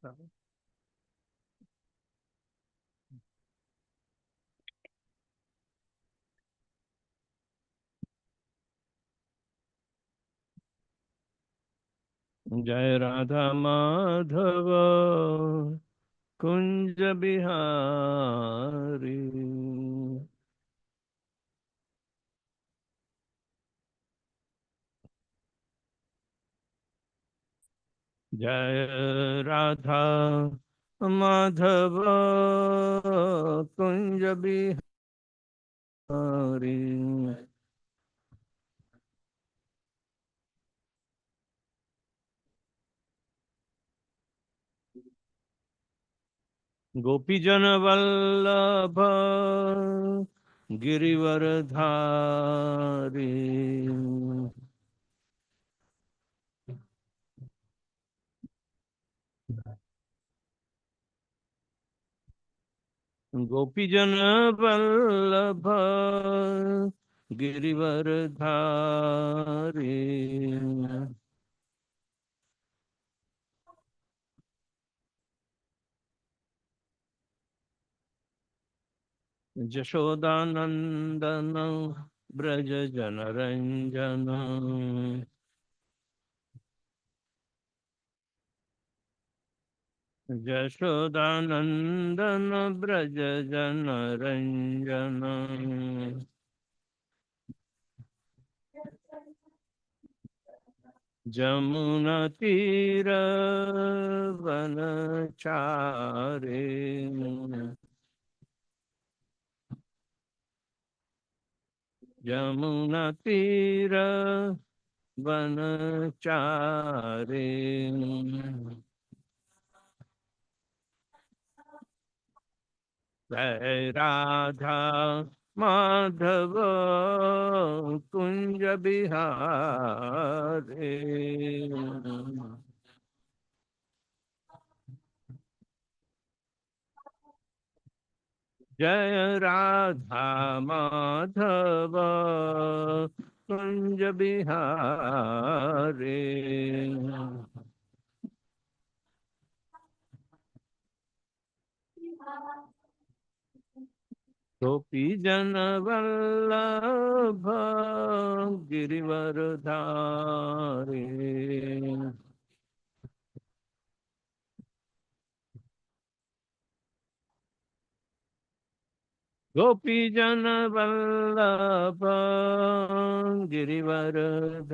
जय राधा माधव कुंज बिहारी। जय राधा माधव कुंज बिहारी। गोपीजन वल्लभ गिरिवरधारी। गोपीजन वल्लभ गिरिवरधारी। जशोदानंदन ब्रज जनरंजन। जशोदानंदन ब्रज जनरंजन। जमुना तीर वनचारे। जमुना तीर वनचारे। जय राधा माधव कुंज बिहारी। जय राधा माधव कुंज बिहारी। गोपी जन वल्लभ गिरिवरधारी। गोपी जन वल्लभ गिरिवरधारी।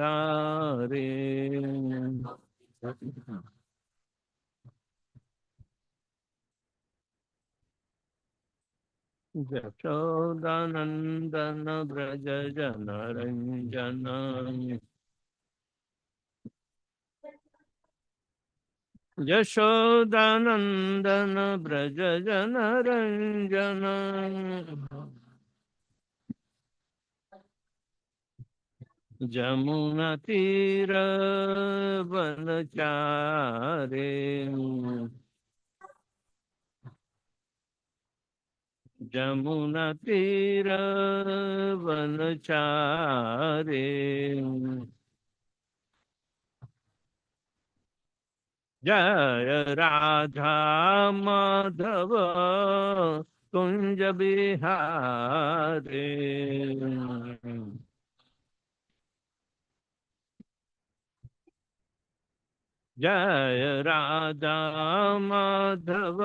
जशोदानंदन ब्रज जनरंजन। यशोदानंदन ब्रज जनरंजन। जमुना तीर वनचारे। जमुना तीर वनचारे। जय राधा माधव कुंज बिहारी। जय राधा माधव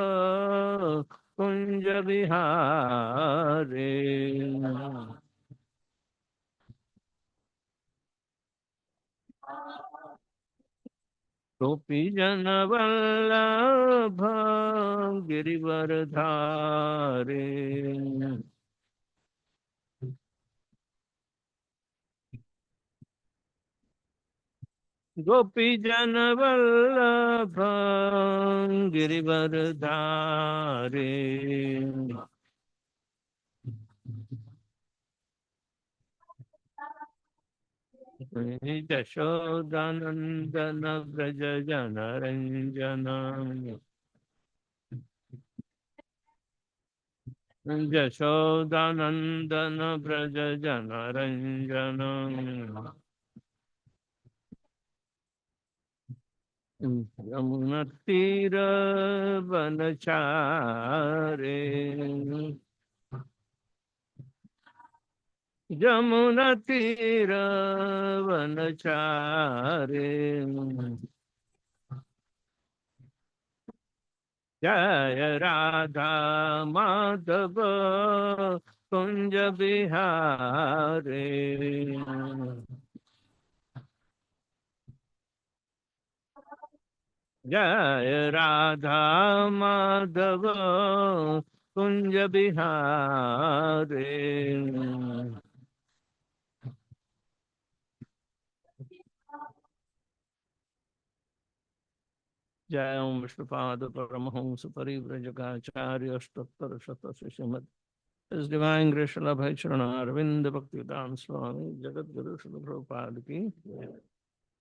कुंज बिहारी। गोपी जन वल्लभ गिरिवरधारी। गोपी जन वल्लभ गिरिवरधारी। जशोदानंदन ब्रज जनरंजन। जशोदानंदन ब्रज जनरंजन। यमुनतीरवनचारे यमुनतीरवनचारे जय राधा माधव कुंज बिहारे जय राधा माधव कुंज बिहारे जय ओम विष्णुपाद परमहंस परिव्रजकाचार्य अष्टोत्तर शत Shrimad His Divine Grace Bhai Charana Arvind Bhaktivedanta Swami Jagat Guru Srila Prabhupada ki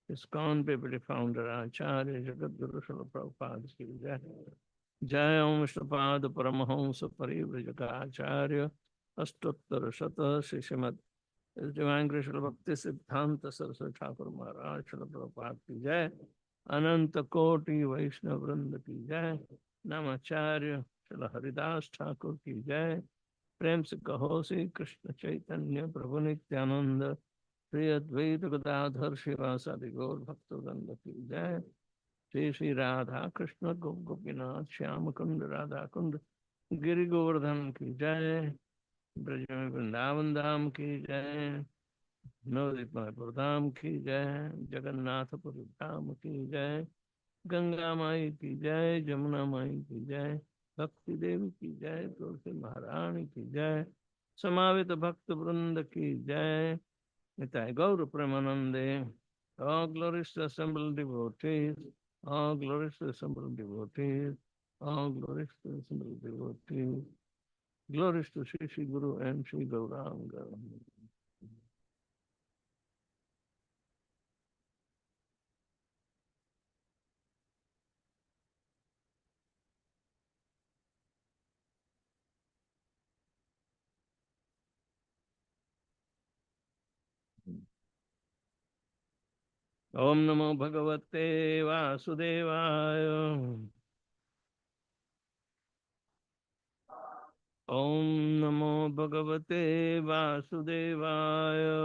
ISKCON Deputy Founder Acharya Jagat Guru Srila Prabhupada ki Jai Jai Om Vishnupada Paramahamsa Parivrajaka Acharya Ashtottara Shata Srimad His Divine Grace Bhakti Siddhanta Saraswati Thakur Maharaj Srila Prabhupada ki Jai Ananta Koti Vaishnava Vrinda ki Jai Namacharya Srila Haridas Thakur ki Jai प्रेम से कहो श्री कृष्ण चैतन्य प्रभु नित्यानंद श्री अद्वैत गदाधर शिवासादि गौर भक्तवृंद की जय श्री श्री राधा कृष्ण गोपीनाथ श्याम कुंड राधा कुंड गिरि गोवर्धन की जय ब्रज में वृंदावन धाम की जय नवदीप मायापुर धाम की जय जगन्नाथपुरी धाम की जय गंगा माई की जय जमुना माई की जय भक्ति देवी की जय तुलसी महारानी की जय समावित भक्त वृंद की जय निताय गौर प्रेमानंदे all glories to assembled devotees all glories to assembled devotees all glories to assembled devotees glories to Shri Guru and Shri Gauranga. Om Namo Bhagavate Vasudevaya. Om Namo Bhagavate Vasudevaya.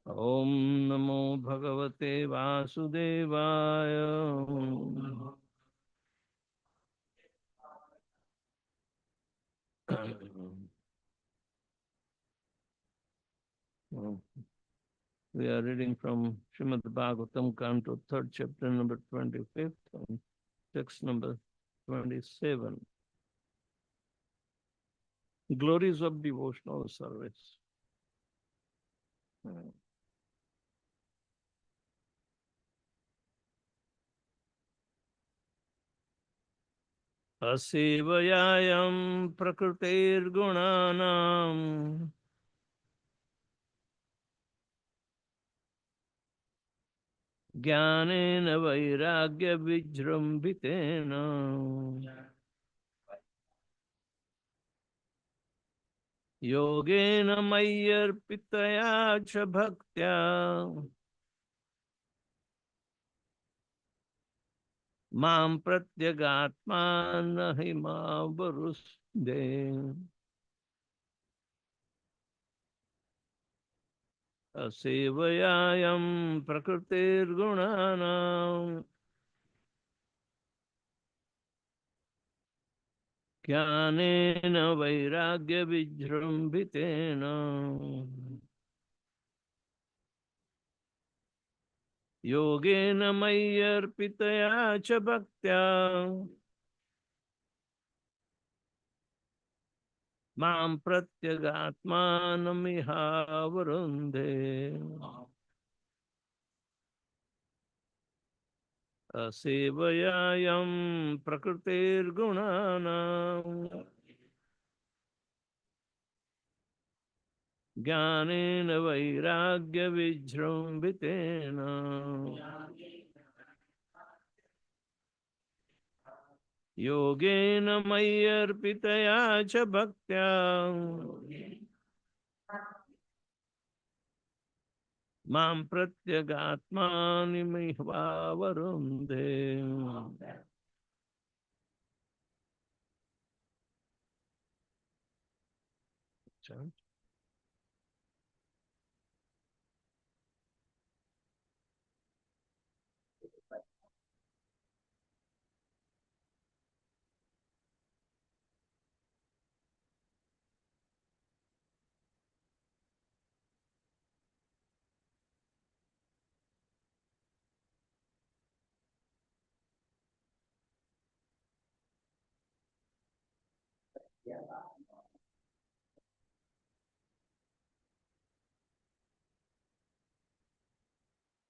Om Namo Bhagavate Vasudevaya. We are reading from Srimad Bhagavatam, Canto 3rd, chapter number 25th, and text number 27. Glories of devotional service. Asevayayam prakritirgunanam ज्ञानेन वैराग्य विजृंभितेन योगेन मय्यर्पितया च भक्त्या मां प्रत्यगात्मानः हिमावरुष्दे. असेवयायं प्रकृतिर्गुणानां ज्ञानेन वैराग्य विजृंभितेन योगेन मय्यर्पितया च भक्त्या मां प्रत्यगात्मानमिहावरुन्धे. असेवयायं प्रकृतिर्गुणानां ज्ञानेन वैराग्य विजृंभितेन योगेन मय्यर्पितया च भक्त्या Mam pratyagatmani mihvavarunde.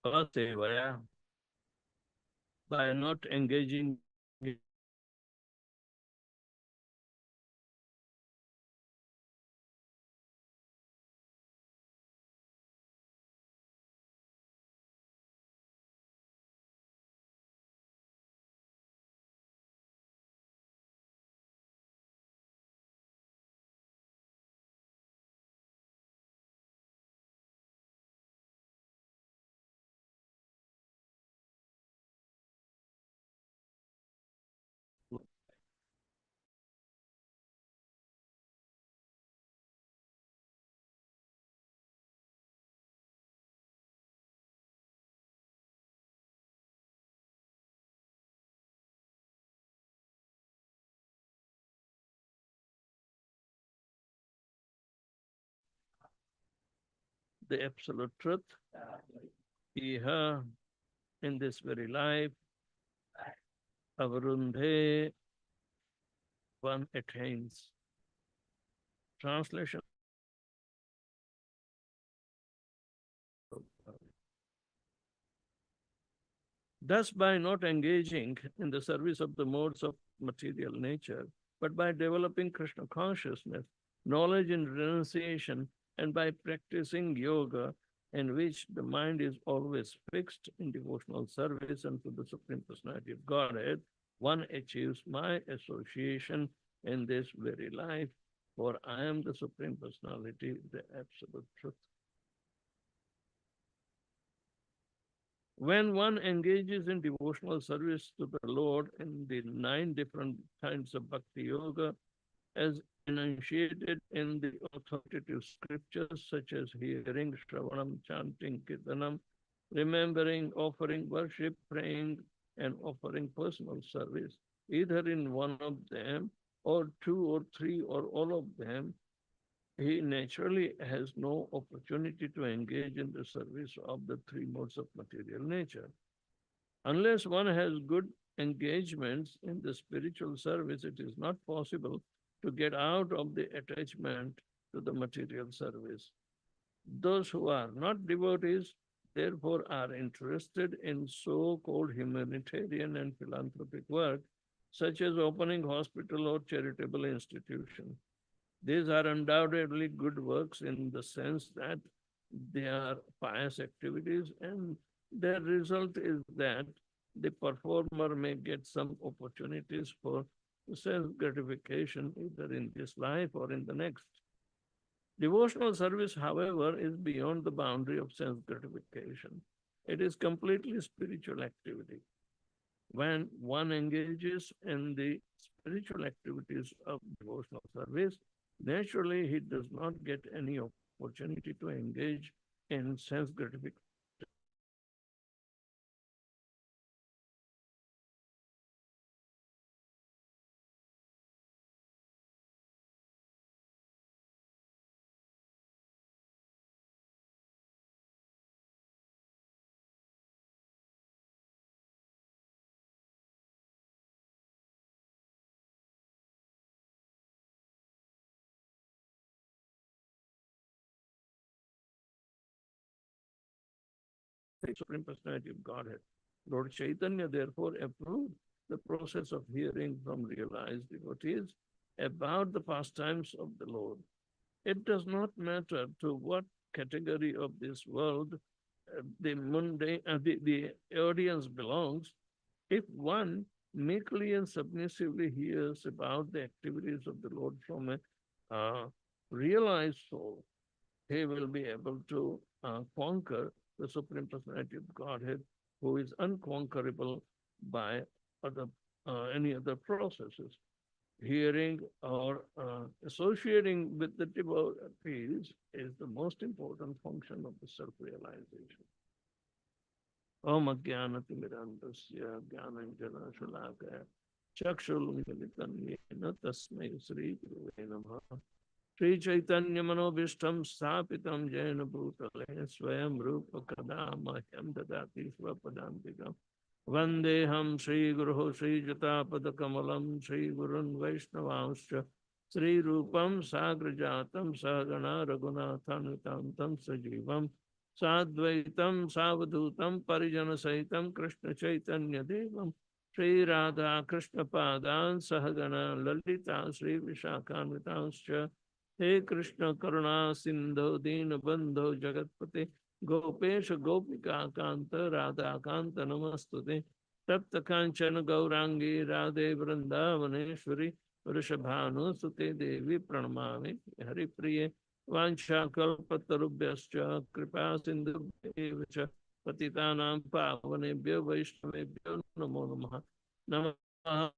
Asevaya, by not engaging in the absolute truth, iha, in this very life, avarundhe, one attains. Translation. Thus, by not engaging in the service of the modes of material nature, but by developing Krishna consciousness, knowledge and renunciation, and by practicing yoga, in which the mind is always fixed in devotional service unto the Supreme Personality of Godhead, one achieves my association in this very life, for I am the Supreme Personality, the Absolute Truth. When one engages in devotional service to the Lord in the 9 different kinds of bhakti yoga, as enunciated in the authoritative scriptures such as hearing, shravanam, chanting, kirtanam, remembering, offering worship, praying, and offering personal service, either in one of them, or 2 or 3, or all of them, he naturally has no opportunity to engage in the service of the 3 modes of material nature. Unless one has good engagements in the spiritual service, it is not possible to get out of the attachment to the material service. Those who are not devotees, therefore, are interested in so-called humanitarian and philanthropic work, such as opening hospital or charitable institution. These are undoubtedly good works in the sense that they are pious activities, and their result is that the performer may get some opportunities for self-gratification either in this life or in the next. Devotional service, however, is beyond the boundary of self-gratification. It is completely spiritual activity. When one engages in the spiritual activities of devotional service, naturally he does not get any opportunity to engage in sense gratification. The Supreme Personality of Godhead. Lord Chaitanya therefore approved the process of hearing from realized devotees about the pastimes of the Lord. It does not matter to what category of this world the mundane, the audience belongs. If one meekly and submissively hears about the activities of the Lord from a realized soul, he will be able to conquer the Supreme Personality of Godhead, who is unconquerable by other, any other processes. Hearing or associating with the devotees is the most important function of the self-realization. Om Ajnanatimirandasya Jnananjana Shalakaya Chakshulmilitam Yena Tasmai Sri Gurave Namaha. Sri Chaitanya Manobhishtam Sthapitam Jena Bhutale Swayam Rupa Kadamahyam Dadati Swapadantikam Vandeham Sri Guru Sri Jatapada Kamalam Sri Gurun Vaishnavanscha Sri Rupam Sagrajatam Sagana Raghunathanutam Tam Sajivam Sadvaitam Savadutam Parijana Saitam Krishna Chaitanya Devam Sri Radha Krishna Padan Sahagana Lalita Sri Vishakhanvitanscha He Krishna Karuna Sindhu Dina Bandho Jagatpate Gopesha Gopika Kanta Radha Kanta Namastute Tapta Kanchana Gaurangi Radhe Vrindavaneshwari Vrishabhanu Sute Devi Pranamami Hari Priye Vancha Kalpatarubhyascha Kripa Sindhubhyevacha Patitanam Pavanebhyo Vaishnavebhyo Namo Namaha Namaha.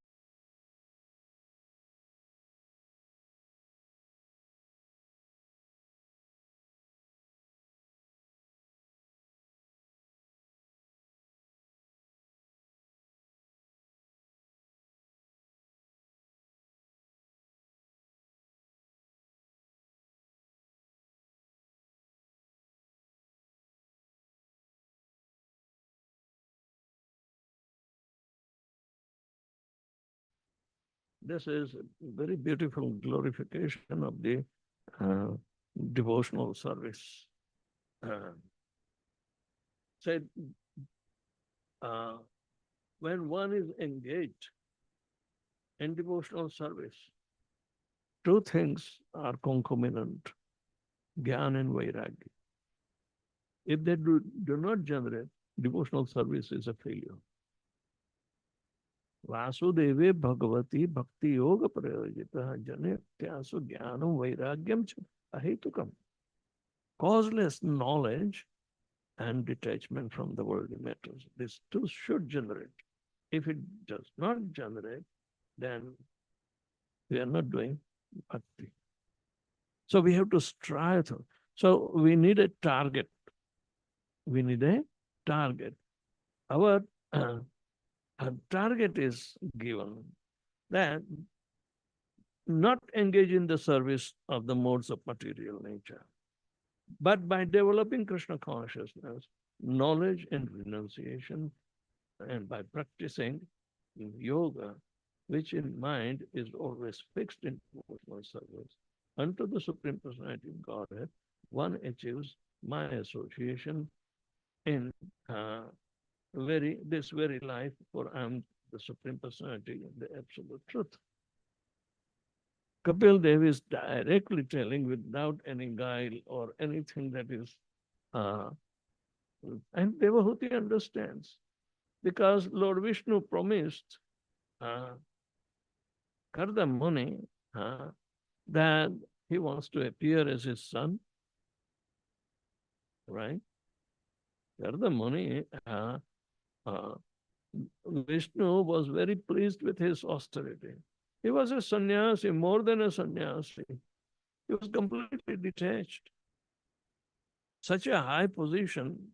This is a very beautiful glorification of the uh, devotional service. Said, uh, when one is engaged in devotional service, two things are concomitant, Gyan and Vairagya. If they do not generate, devotional service is a failure. Vasudeve Bhagavati Bhakti Yoga Prayojita Janityasu Jnanam Vairagyam Ahetukam. Causeless knowledge and detachment from the worldly matters. These two should generate. If it does not generate, then we are not doing bhakti. So we have to strive to. So we need a target. We need a target. Our target is given that not engage in the service of the modes of material nature, but by developing Krishna consciousness, knowledge and renunciation, and by practicing yoga, which in mind is always fixed in devotional service, unto the Supreme Personality of Godhead, one achieves my association in this very life, for I am the Supreme Personality and the Absolute Truth. Kapil Dev is directly telling without any guile or anything that is, and Devahuti understands, because Lord Vishnu promised Karda Muni that he wants to appear as his son, right? Karda Muni, Vishnu was very pleased with his austerity. He was a sannyasi, more than a sannyasi. He was completely detached. Such a high position.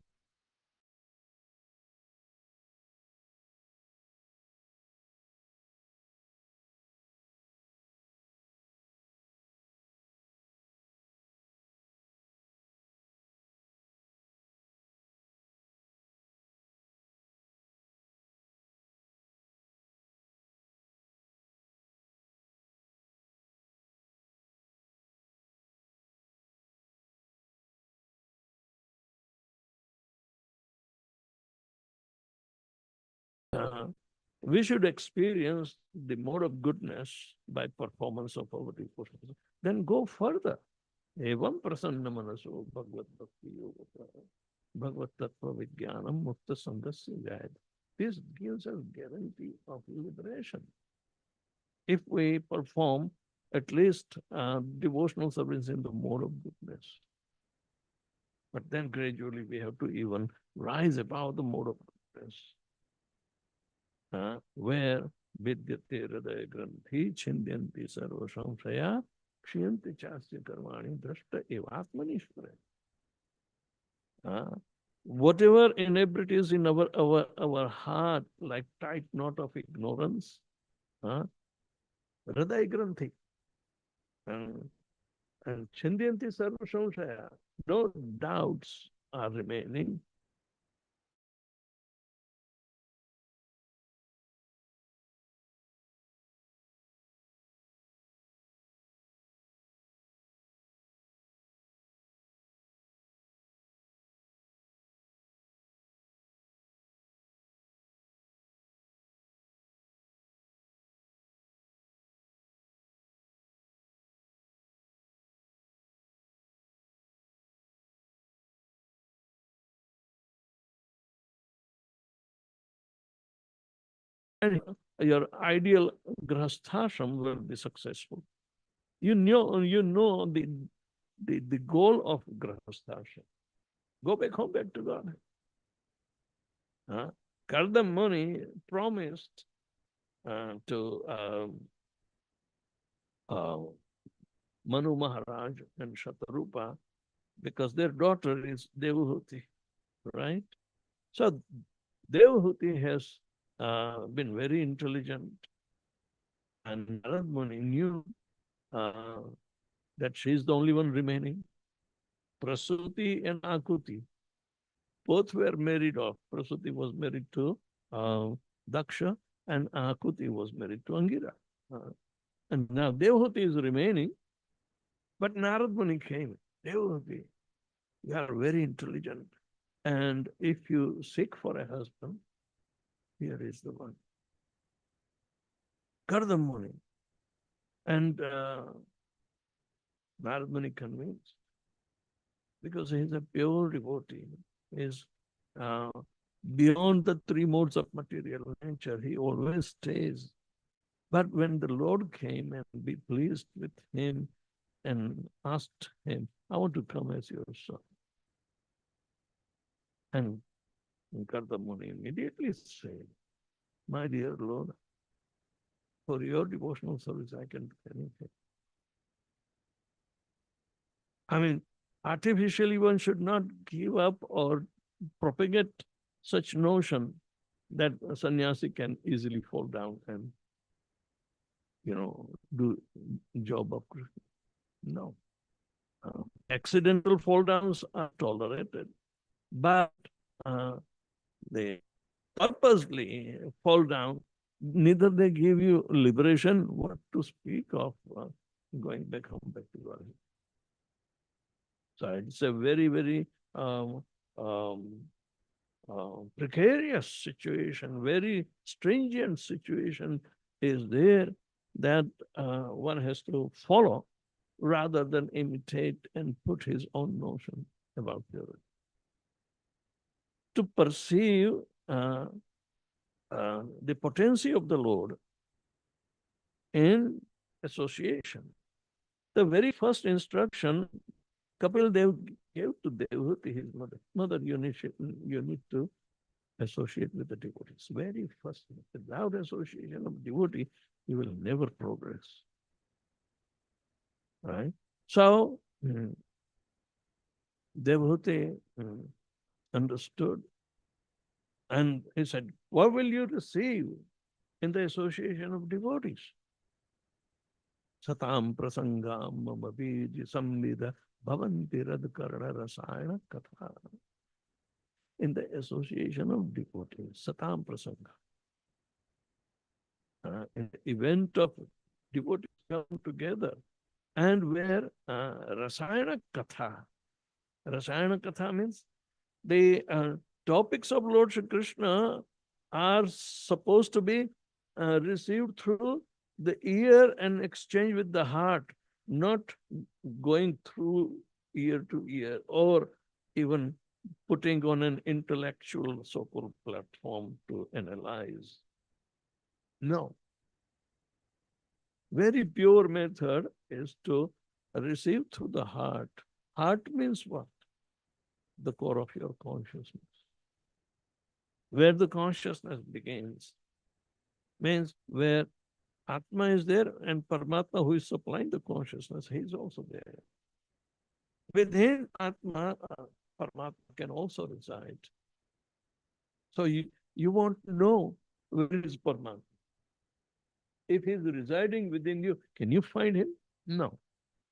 We should experience the mode of goodness by performance of our devotion. Then go further. Evam prasanna manaso bhagavad bhakti yoga bhagavad tattva vijnanam mukta sangasya jayat. This gives us guarantee of liberation. If we perform at least devotional service in the mode of goodness. But then gradually we have to even rise above the mode of progress. Where vidyate hridaya granthi chindyanti sarva samsaya kshiyanti chasya karmani drashta evatmanishvara. Whatever inebrities in our heart, like tight knot of ignorance, hridaya granthi, and chindyanti sarva samsaya, no doubts are remaining. And your ideal grahasthashram will be successful. You know the goal of grahasthashram. Go back home, back to God. Karda Muni promised to Manu Maharaj and Shatarupa, because their daughter is Devahuti, right? So Devahuti has been very intelligent, and Narad Muni knew that she is the only one remaining. Prasuti and Akuti, both were married off. Prasuti was married to Daksha, and Akuti was married to Angira. And now Devahuti is remaining, but Narad Muni came. Devahuti, you are very intelligent, and if you seek for a husband, here is the one. Karda Muni. And Narad Muni convinced, because he is a pure devotee. He is beyond the three modes of material nature. He always stays. But when the Lord came and be pleased with him and asked him, I want to come as your son. And Karda Muni immediately said, my dear Lord, for your devotional service, I can do anything. I mean, artificially one should not give up or propagate such notion that a sannyasi can easily fall down and, do job of Krishna. No. Accidental fall downs are tolerated, but they purposely fall down, neither they give you liberation, what to speak of going back home, back to God. So it's a very, very precarious situation, very stringent situation is there that one has to follow rather than imitate and put his own notion about purity. To perceive the potency of the Lord in association. The very first instruction Kapil Dev gave to Devahuti, his mother. Mother, you need to associate with the devotees. Very first, without association of devotee, you will never progress. Right? So, Devahuti understood, and he said, what will you receive in the association of devotees? Satam prasangam mamabeji samvida bhavanti radkarana rasayana katha. In the association of devotees, satam prasanga. In the event of devotees come together, and where rasayana katha means the topics of Lord Shri Krishna are supposed to be received through the ear and exchanged with the heart, not going through ear to ear or even putting on an intellectual so-called platform to analyze. No. Very pure method is to receive through the heart. Heart means what? the core of your consciousness. Where the consciousness begins means where Atma is there and Paramatma, who is supplying the consciousness, he is also there. Within Atma, Paramatma can also reside. So you want to know where is Paramatma. If he is residing within you, can you find him? No.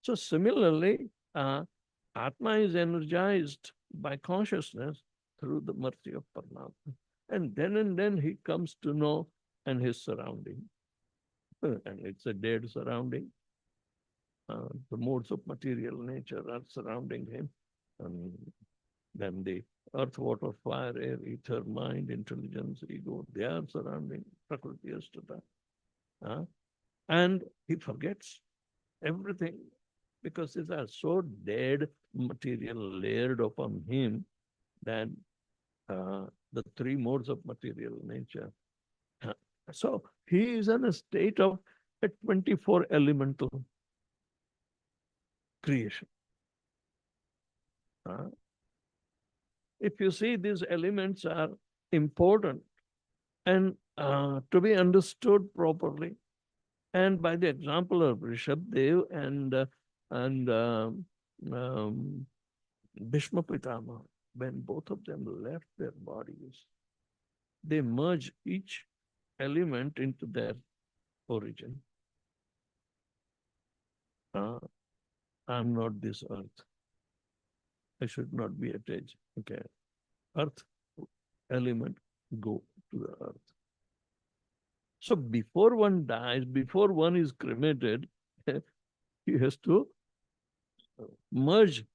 So similarly, Atma is energized by consciousness through the mercy of Paramatma. And then he comes to know and his surrounding. And it's a dead surrounding. The modes of material nature are surrounding him. And then the earth, water, fire, air, ether, mind, intelligence, ego, they are surrounding Prakriti Astata. And he forgets everything because these are so dead material layered upon him that the three modes of material nature. So he is in a state of a 24 elemental creation. If you see, these elements are important and to be understood properly. And by the example of Rishabdev and Bhishma Pitama, when both of them left their bodies, they merge each element into their origin. I'm not this earth. I should not be attached. Okay. Earth element, go to the earth. So before one dies, before one is cremated, he has to merge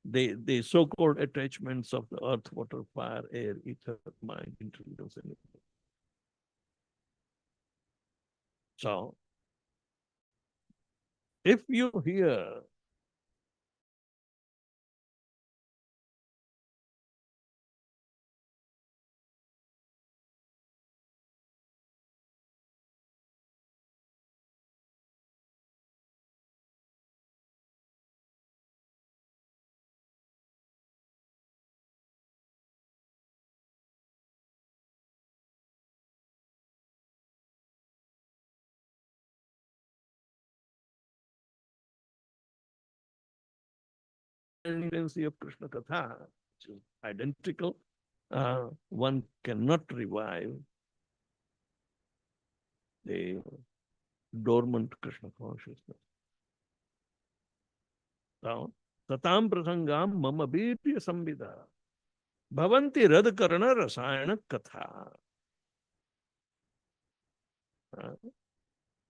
the so-called attachments of the earth, water, fire, air, ether, mind, intelligence, and everything. So if you hear tendency of Krishna Katha, which is identical, one cannot revive the dormant Krishna consciousness. So, tatam prasangam mama birya samvida bhavanti radkarana rasayana katha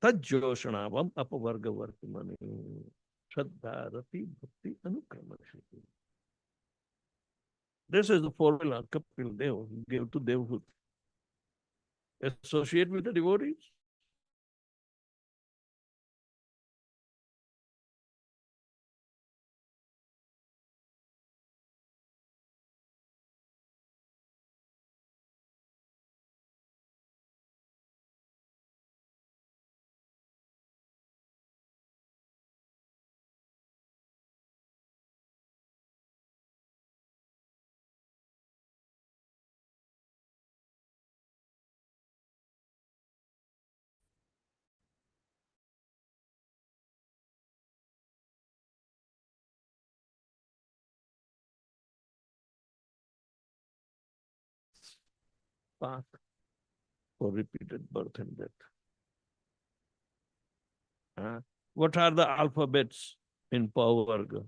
tajjoshanabam apavarga vartimani shraddha rati bhakti anukramashiti. This is the formula Kapil Dev gave to Devhut. Associate with the devotees. Path for repeated birth and death. What are the alphabets in Pavarga?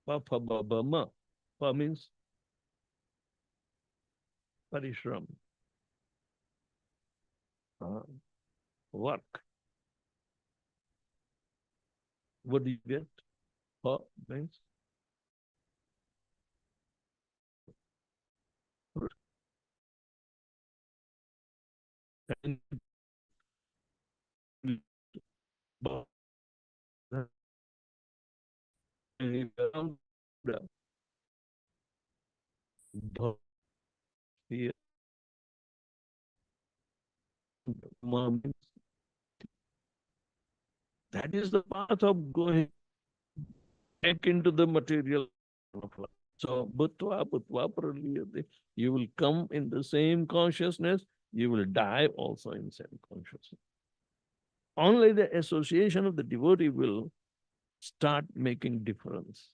Pa, pa, ba, ba, ma. Pa means parishram. Work. What do you get? Pa means and that is the path of going. back into the material. So, bhutva, bhutva praliyate. You will come in the same consciousness, you will die also in same consciousness. Only the association of the devotee will start making difference.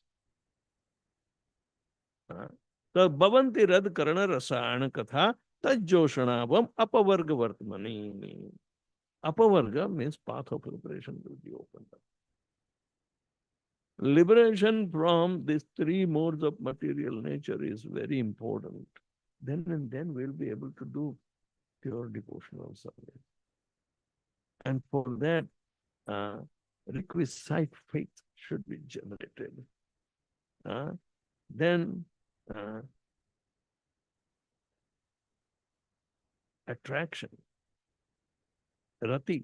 So, bhavanti rad karana rasana katha tajjoshanabam apavarga vartmani. Apavarga means path of liberation will be opened up. Liberation from these three modes of material nature is very important. Then and then we'll be able to do pure devotional service. And for that, requisite faith should be generated. Then attraction, rati,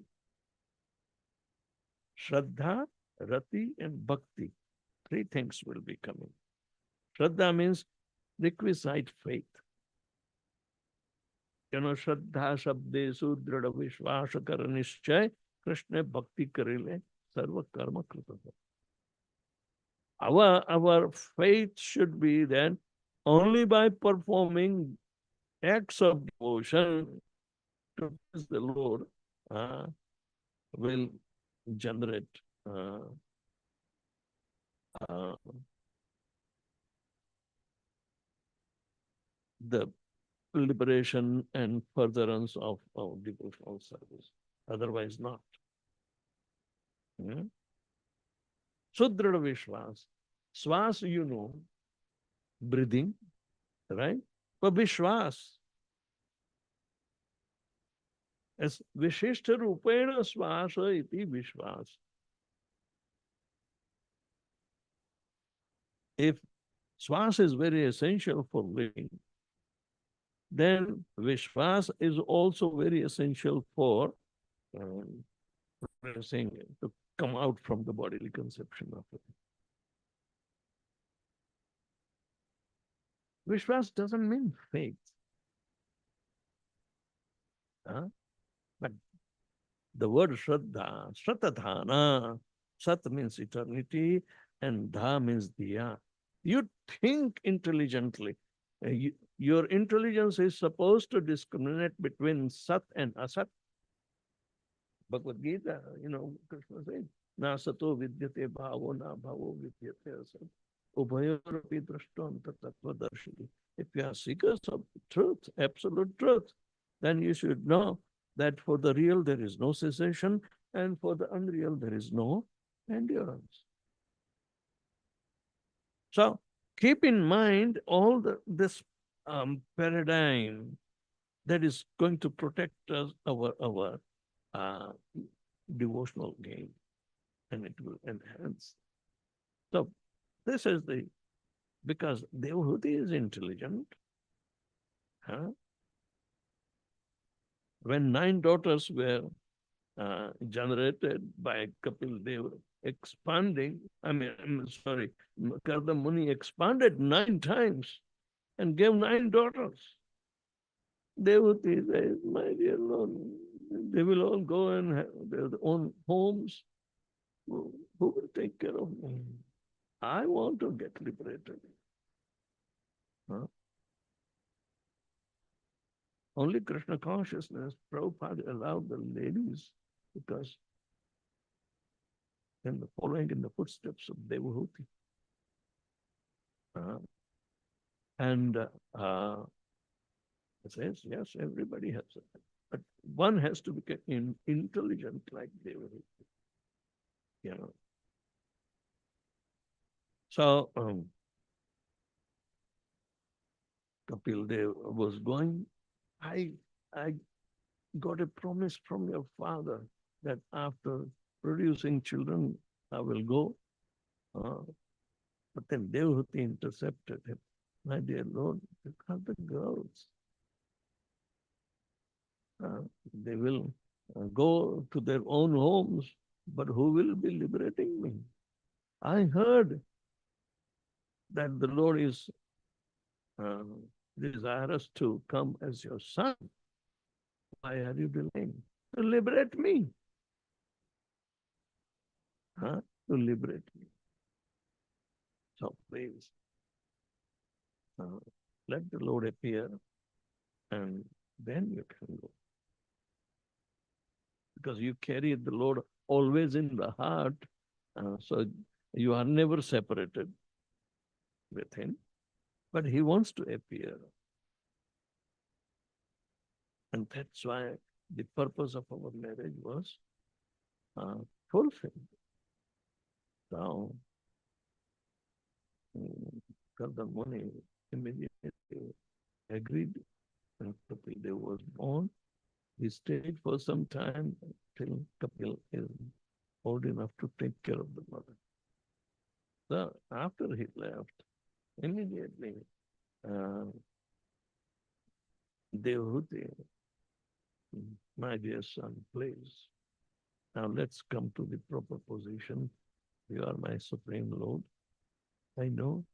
shraddha, rati, and bhakti. Three things will be coming. Shraddha means requisite faith. Shraddha shabdesu dhrada vishvasa karanishchay Krishna bhakti karile sarva karma kritata. Our faith should be that only by performing acts of devotion to the Lord will generate the liberation and furtherance of devotional service. Otherwise not. Sudrada Vishwas. Swas, you know, breathing, right? But Vishwas. As Vishishta Rupena Swasa iti Vishwas. If Swas is very essential for living, then Vishwas is also very essential for saying to come out from the bodily conception of it. Vishwas doesn't mean faith. But the word Shraddha, Shratadhana, Sat means eternity and Dha means Diya. You think intelligently. Your intelligence is supposed to discriminate between Sat and Asat. Bhagavad Gita, Krishna says, Na sato vidyate bhavo, na bhavo vidyate asat. Ubhayorapi drashtvanta tattva darshini. If you are seekers of truth, absolute truth, then you should know that for the real there is no cessation and for the unreal there is no endurance. So keep in mind all this paradigm that is going to protect us, our devotional gain, and it will enhance. So this is because Devahuti is intelligent. When 9 daughters were generated by Kapil Dev, Karda Muni expanded 9 times and gave 9 daughters. Devahuti says, my dear Lord, they will all go and have their own homes. Who will take care of me? I want to get liberated. Only Krishna consciousness, Prabhupada allowed the ladies because in the following in the footsteps of Devahuti. It says, yes, everybody has it. But one has to become intelligent like Devahuti. So Kapil Dev was going, I got a promise from your father that after producing children, I will go. But then Devahuti intercepted him. My dear Lord, you have the girls. They will go to their own homes, but who will be liberating me? I heard that the Lord is desirous to come as your son. Why are you delaying? To liberate me. To liberate me. So please, let the Lord appear, and then you can go. Because you carry the Lord always in the heart, so you are never separated with Him. But He wants to appear. And that's why the purpose of our marriage was fulfilled. So, Kardan Muni immediately agreed, and Kapil was born. He stayed for some time till Kapil is old enough to take care of the mother. So after he left, immediately Devhuti, my dear son, please. Now let's come to the proper position. You are my Supreme Lord. I know,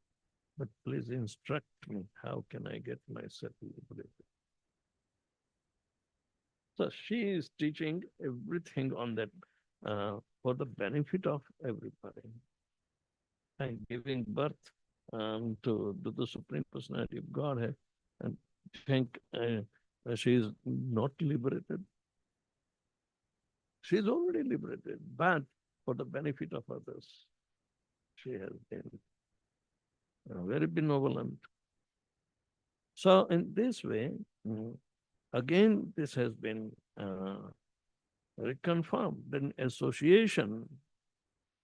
but please instruct me. How can I get myself liberated? So she is teaching everything on that for the benefit of everybody. And giving birth to the Supreme Personality of Godhead, and think she is not liberated. She is already liberated, but for the benefit of others, she has been very benevolent. So in this way, again, this has been reconfirmed. Then association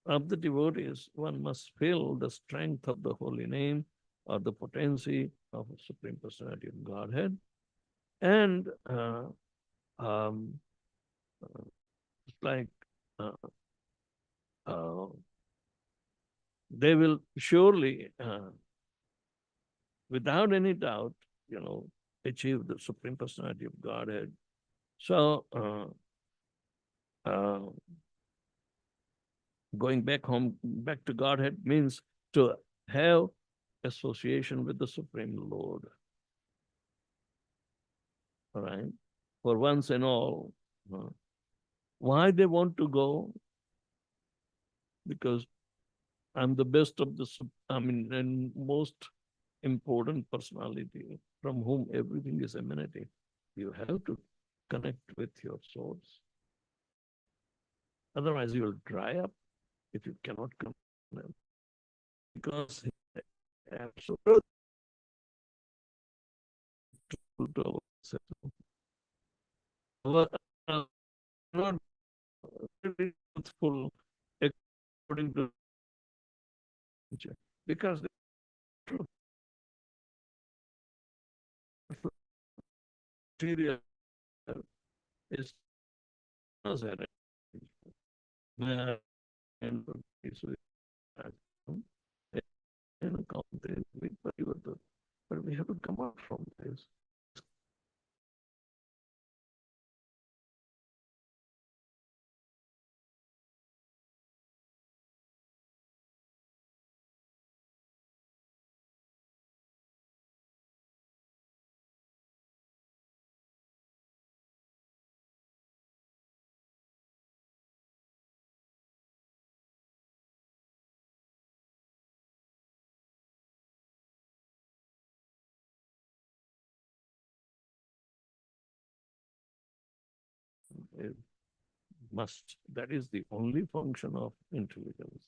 of the devotees, one must feel the strength of the holy name or the potency of the Supreme Personality of Godhead. And it's like they will surely, without any doubt, achieve the Supreme Personality of Godhead. So, going back home, back to Godhead means to have association with the Supreme Lord. All right? For once and all. Why they want to go? Because I'm the best of the, and most important personality from whom everything is emanating. You have to connect with your source. Otherwise, you will dry up if you cannot connect. Because absolute not really truthful according to nature, because the truth material is not and but we have to come out from this. It must. That is the only function of intelligence.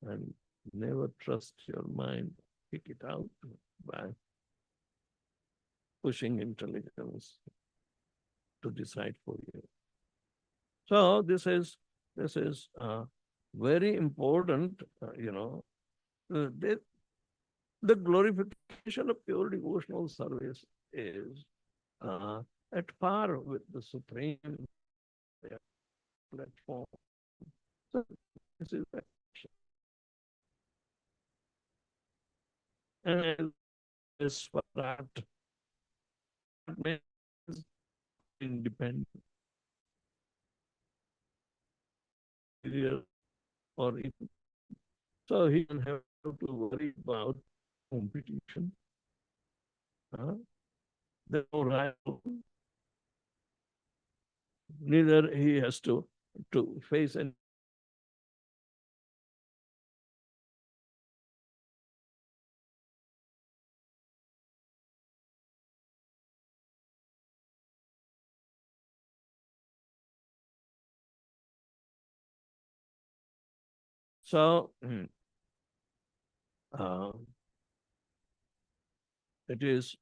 And never trust your mind. Kick it out by pushing intelligence to decide for you. So this is very important. The glorification of pure devotional service is at par with the supreme platform. So this is and this Swarat means independent or even, so he doesn't have to worry about competition. There's no rival. Neither he has to face any So, it is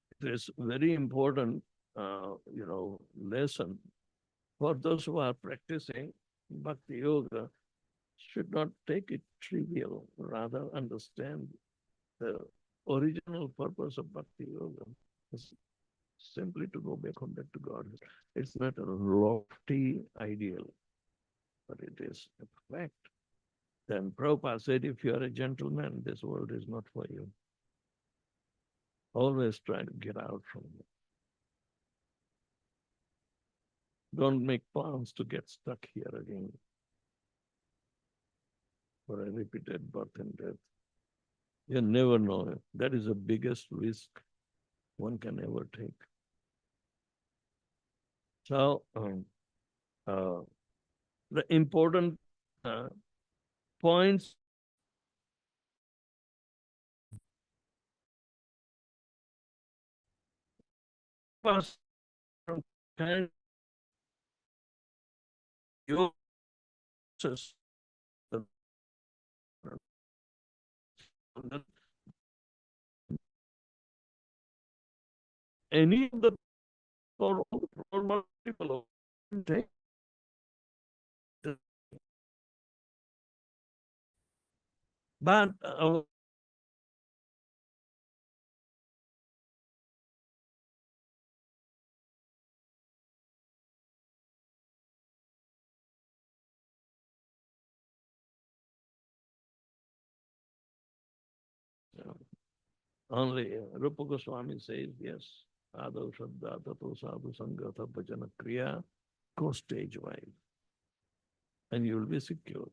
very important, lesson for those who are practicing Bhakti Yoga. Should not take it trivial, rather understand the original purpose of Bhakti Yoga is simply to go back home, back to God. It's not a lofty ideal, but it is a fact. Then Prabhupada said, if you are a gentleman, this world is not for you. Always try to get out from it. Don't make plans to get stuck here again for a repeated birth and death. You never know. That is the biggest risk one can ever take. So, the important points first from kind of any of the or multiple take. But only Rupa Goswami says, yes, Adav Shraddha Tato Sadhu Sangata Bhajana Kriya, go stage wise, and you will be secure.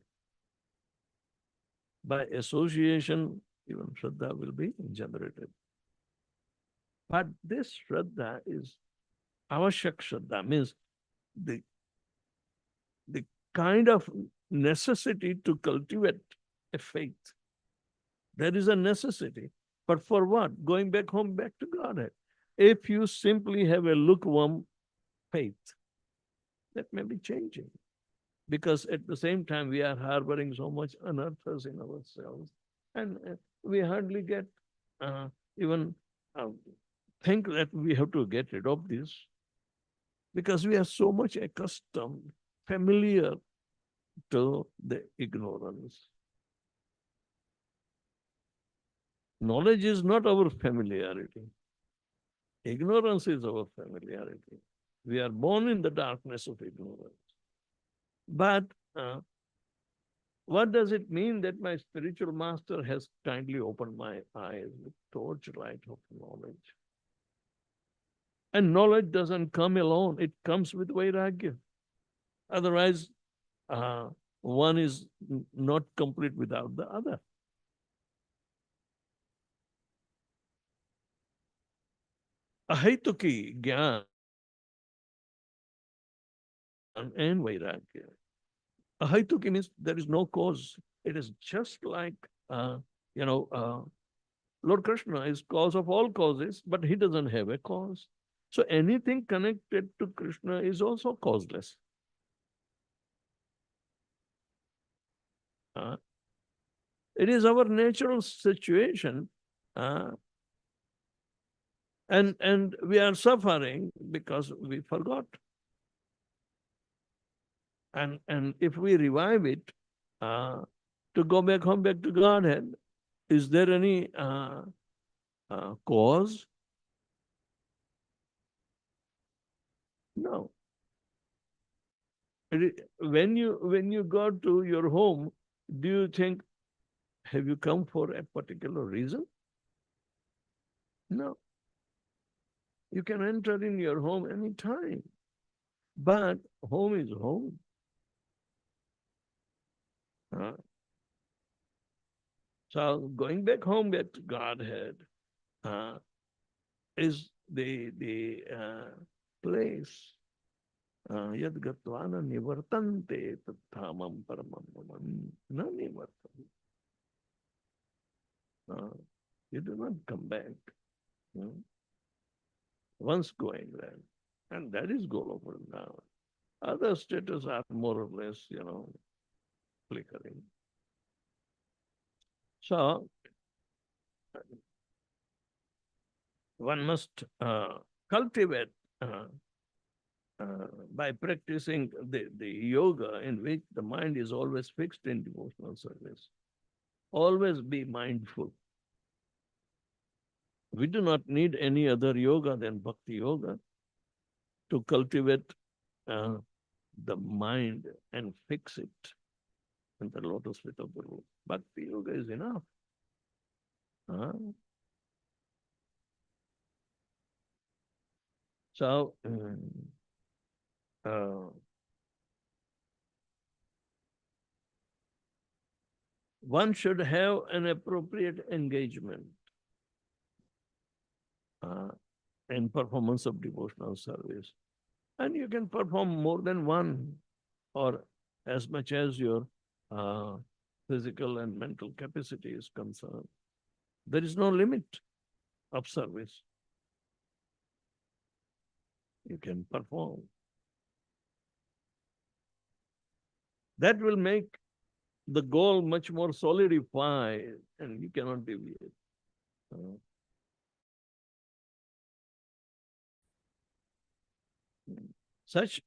By association, even Shraddha will be generated. But this Shraddha is avashyak Shraddha, means the kind of necessity to cultivate a faith. There is a necessity. But for what? Going back home, back to Godhead. If you simply have a lukewarm faith, that may be changing. Because at the same time, we are harboring so much unearthers in ourselves. And we hardly get even think that we have to get rid of this. Because we are so much accustomed, familiar to the ignorance. Knowledge is not our familiarity. Ignorance is our familiarity. We are born in the darkness of ignorance. But what does it mean that my spiritual master has kindly opened my eyes with torchlight of knowledge? And knowledge doesn't come alone. It comes with vairagya. Otherwise, one is not complete without the other. Ahaituki Gyan and Vairagya. Ahaituki means there is no cause. It is just like, Lord Krishna is cause of all causes, but he doesn't have a cause. So anything connected to Krishna is also causeless. It is our natural situation. And we are suffering because we forgot. And if we revive it, to go back home, back to Godhead, is there any cause? No. When you go to your home, do you think, have you come for a particular reason? No. You can enter in your home anytime. But home is home. So going back home, back to Godhead, is the place. Yad gatvana nivartante tathamam paramam na nivartante. You do not come back. Once going there. And that is Golopur now. Other status are more or less, flickering. So one must cultivate uh, by practicing the yoga in which the mind is always fixed in devotional service. Always be mindful. We do not need any other yoga than Bhakti Yoga to cultivate uh, the mind and fix it in the lotus feet of the Lord. Bhakti Yoga is enough. Uh, so, uh, one should have an appropriate engagement uh, in performance of devotional service. And you can perform more than one or as much as your uh, physical and mental capacity is concerned. There is no limit of service. You can perform. That will make the goal much more solidified and you cannot deviate. Uh, Such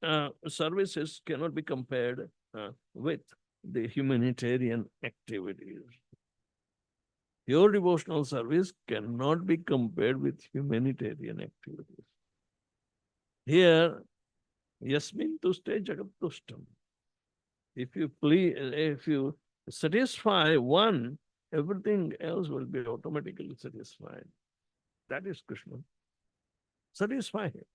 services cannot be compared with the humanitarian activities. Your devotional service cannot be compared with humanitarian activities. Here, yasmin tuste jagat tustam. If you satisfy one, everything else will be automatically satisfied. That is Krishna. Satisfy him.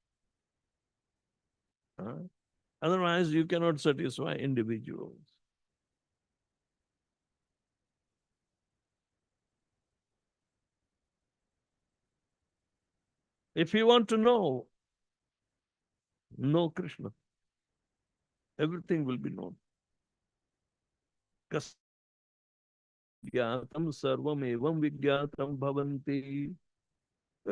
Otherwise, you cannot satisfy individuals. If you want to know Krishna. Everything will be known. Kasyatam sarvam evam vigyatam bhavanti.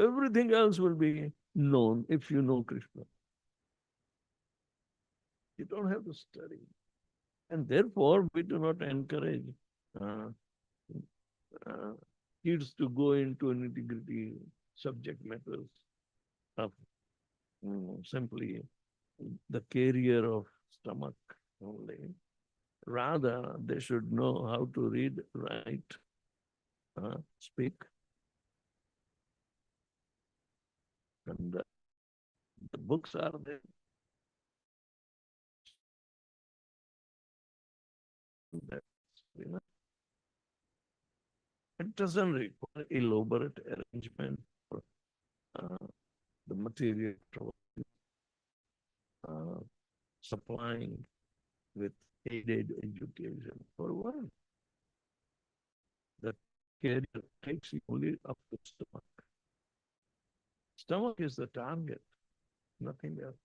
Everything else will be known if you know Krishna. You don't have to study. And therefore, we do not encourage uh, uh, kids to go into nitty-gritty subject matters of simply the carrier of stomach only. Rather, they should know how to read, write, speak. And the books are there. It doesn't require elaborate arrangement for the material supplying with aided education. For what? The carrier takes you only up to stomach. Stomach is the target, nothing else.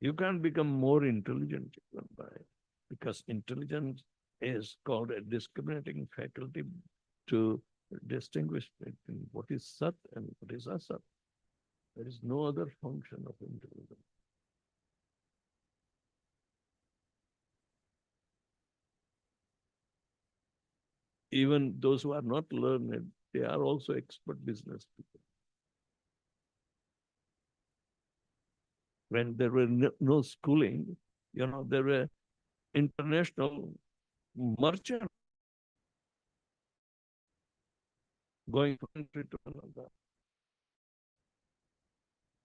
You can't become more intelligent by it, because intelligence is called a discriminating faculty to distinguish between what is Sat and what is Asat. There is no other function of intelligence. Even those who are not learned, they are also expert business people. When there were no schooling, there were international merchants going from country to another.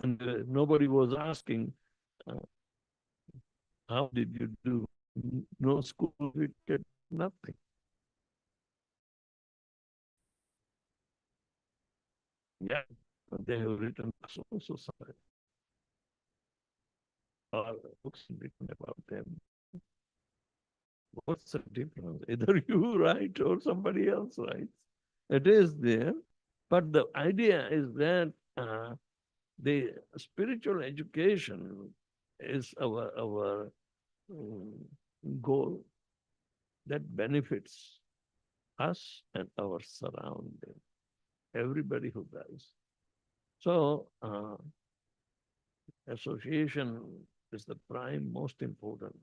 And nobody was asking, how did you do? No school, we get nothing. Yeah, they have written also somewhere, or books written about them. What's the difference? Either you write or somebody else writes. It is there, but the idea is that the spiritual education is our goal that benefits us and our surrounding, everybody who does. So association is the prime most important.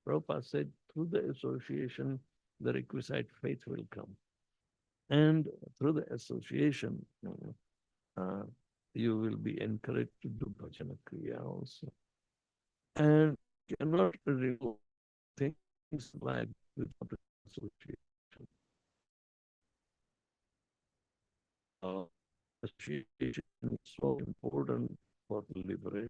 Prabhupada said through the association the requisite faith will come. And through the association, uh, you will be encouraged to do bhajana kriya also. And cannot remove things like without association. Uh, Association is so important for the liberation.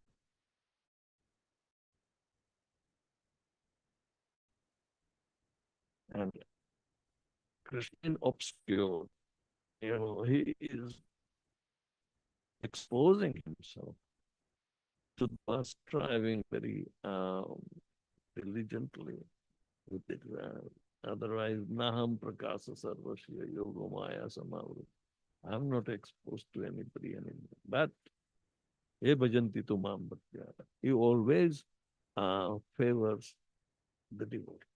And Krishna obscure, he is exposing himself to the bus, striving very diligently with it. Otherwise, Naham Prakasa Sarvasya Yoga Maya Samavru. I'm not exposed to anybody anymore. But Ye Bhajanti Tu Mam Bhaktya. He always favors the devotee.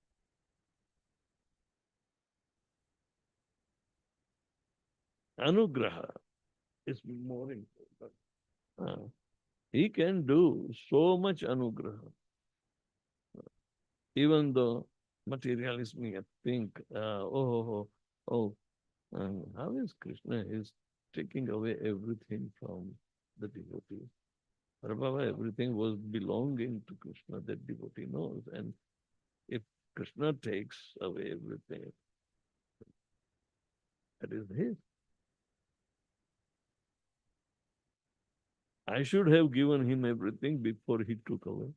Anugraha is more important. He can do so much anugraha. Even though materialists may think, how is Krishna? He's taking away everything from the devotee. Prabhava, everything was belonging to Krishna, that devotee knows. And if Krishna takes away everything, that is his. I should have given him everything before he took away.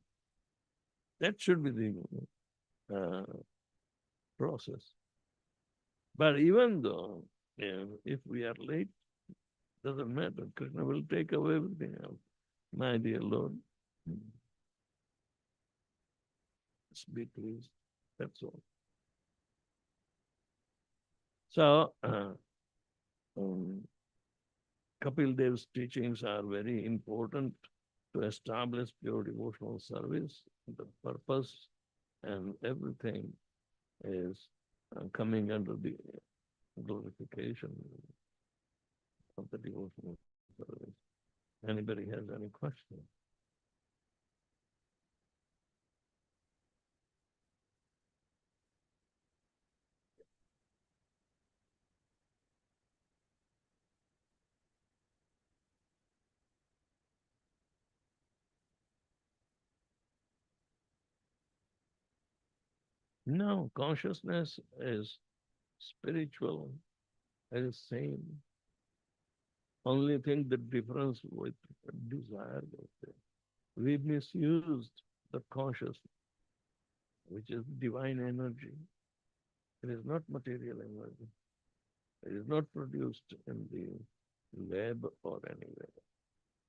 That should be the process. But even though, if we are late, doesn't matter. Krishna will take away everything else. My dear Lord, just be pleased. That's all. So, Kapil Dev's teachings are very important to establish pure devotional service. The purpose and everything is coming under the glorification of the devotional service. Anybody has any question? No, consciousness is spiritual, it is same. Only thing the difference with desire was there. We misused the consciousness, which is divine energy. It is not material energy. It is not produced in the lab or anywhere.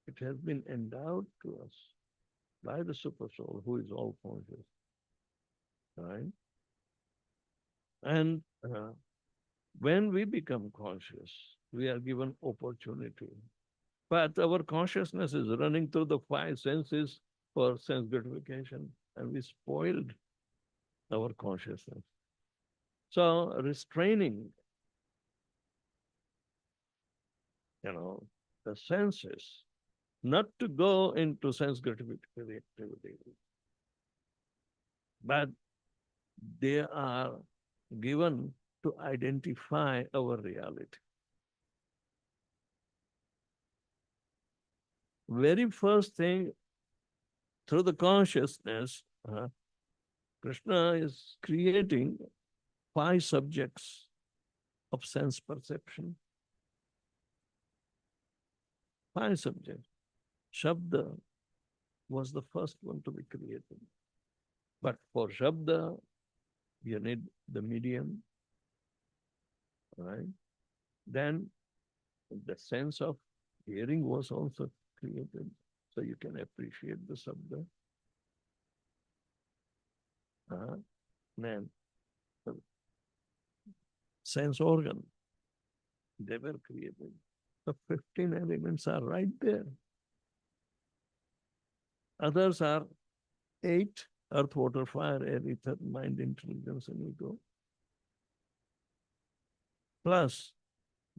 It has been endowed to us by the super soul who is all conscious. Right? And when we become conscious, we are given opportunity. But our consciousness is running through the five senses for sense gratification, and we spoiled our consciousness. So restraining, the senses, not to go into sense gratification activity, but they are given to identify our reality. Very first thing, through the consciousness, Krishna is creating five subjects of sense perception. Five subjects. Shabda was the first one to be created. But for Shabda, you need the medium, right? Then the sense of hearing was also created, so you can appreciate the Shabda. Then sense organ, they were created. The 15 elements are right there. Others are 8, earth, water, fire, air, ether, mind, intelligence, and ego. Plus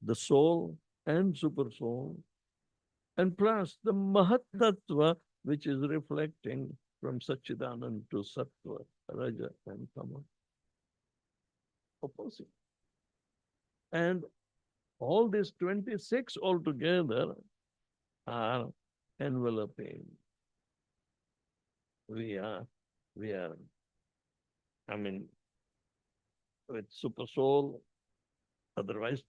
the soul and super soul, and plus the Mahat Tattva, which is reflecting from Satchidanand to Sattva, Raja, and Tama. opposite. And all these 26 altogether are enveloping. We are, I mean, with super soul, otherwise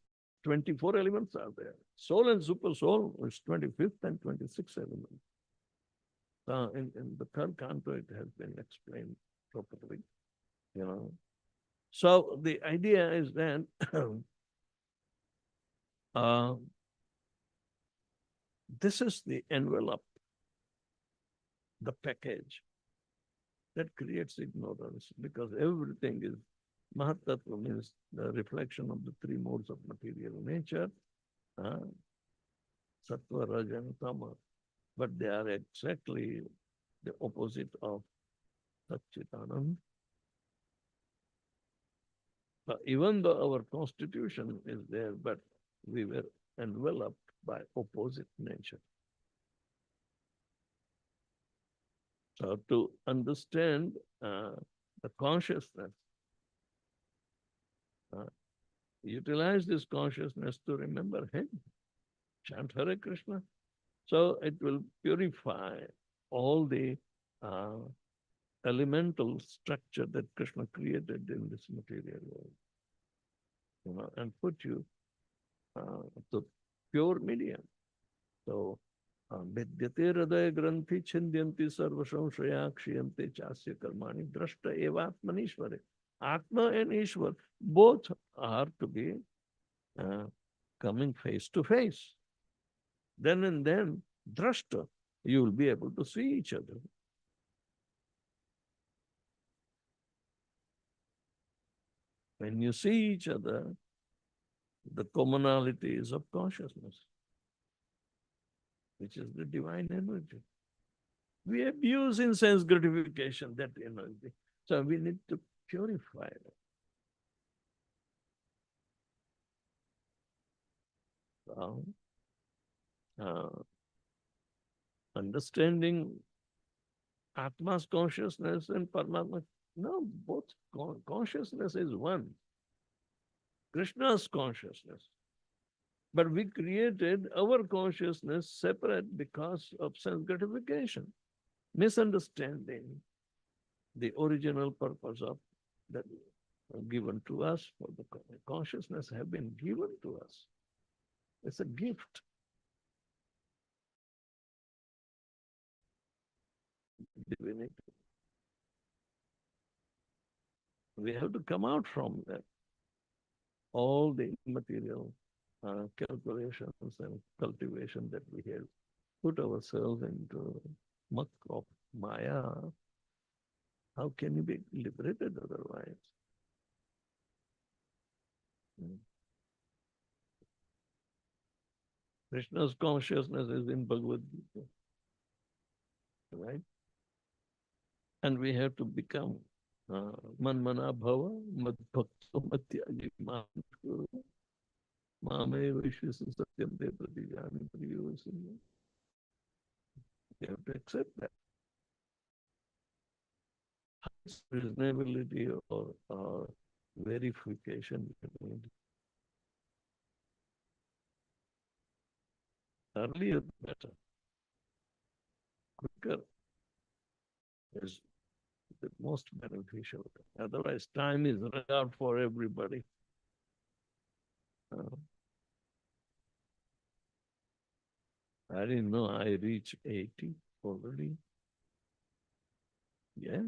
24 elements are there. Soul and super soul is 25th and 26th element. In the third canto, it has been explained properly, you know. So the idea is that this is the envelope, the package that creates ignorance, because everything is Mahatattva, means the reflection of the three modes of material nature, Sattva, Raja, and Tama. But they are exactly the opposite of Satchitanand. Even though our constitution is there, but we were enveloped by opposite nature. So to understand the consciousness, utilize this consciousness to remember Him. Chant Hare Krishna. So it will purify all the elemental structure that Krishna created in this material world, and put you to pure medium. So, Vidyate Hridaya Granthi Chindyanti Sarva Samshaya Kshiyante Chasya Karmani Drashta Evatmanishvare. Atma and Ishwar both are to be coming face to face. Then and then, drashta, you will be able to see each other. When you see each other, the commonality is of consciousness, which is the divine energy. We abuse in sense gratification, that energy. So we need to purify it. So, understanding Atma's consciousness and Paramatma, no, both consciousness is one. Krishna's consciousness. But we created our consciousness separate because of sense gratification, misunderstanding the original purpose of that given to us, for the consciousness have been given to us. It's a gift. Divinity. We have to come out from that. All the material calculations and cultivation that we have put ourselves into muck of Maya. How can you be liberated otherwise? Krishna's consciousness is in Bhagavad Gita, right? And we have to become Manmana Bhava, Madbhakto Matyaji Mamkuru, Mame Vishwasa Satyam Te Pratijani Priyosini. You have to accept that. Reasonability or verification. Earlier, better. Quicker is the most beneficial. Otherwise, time is run out for everybody. I didn't know I reached 80 already. Yeah.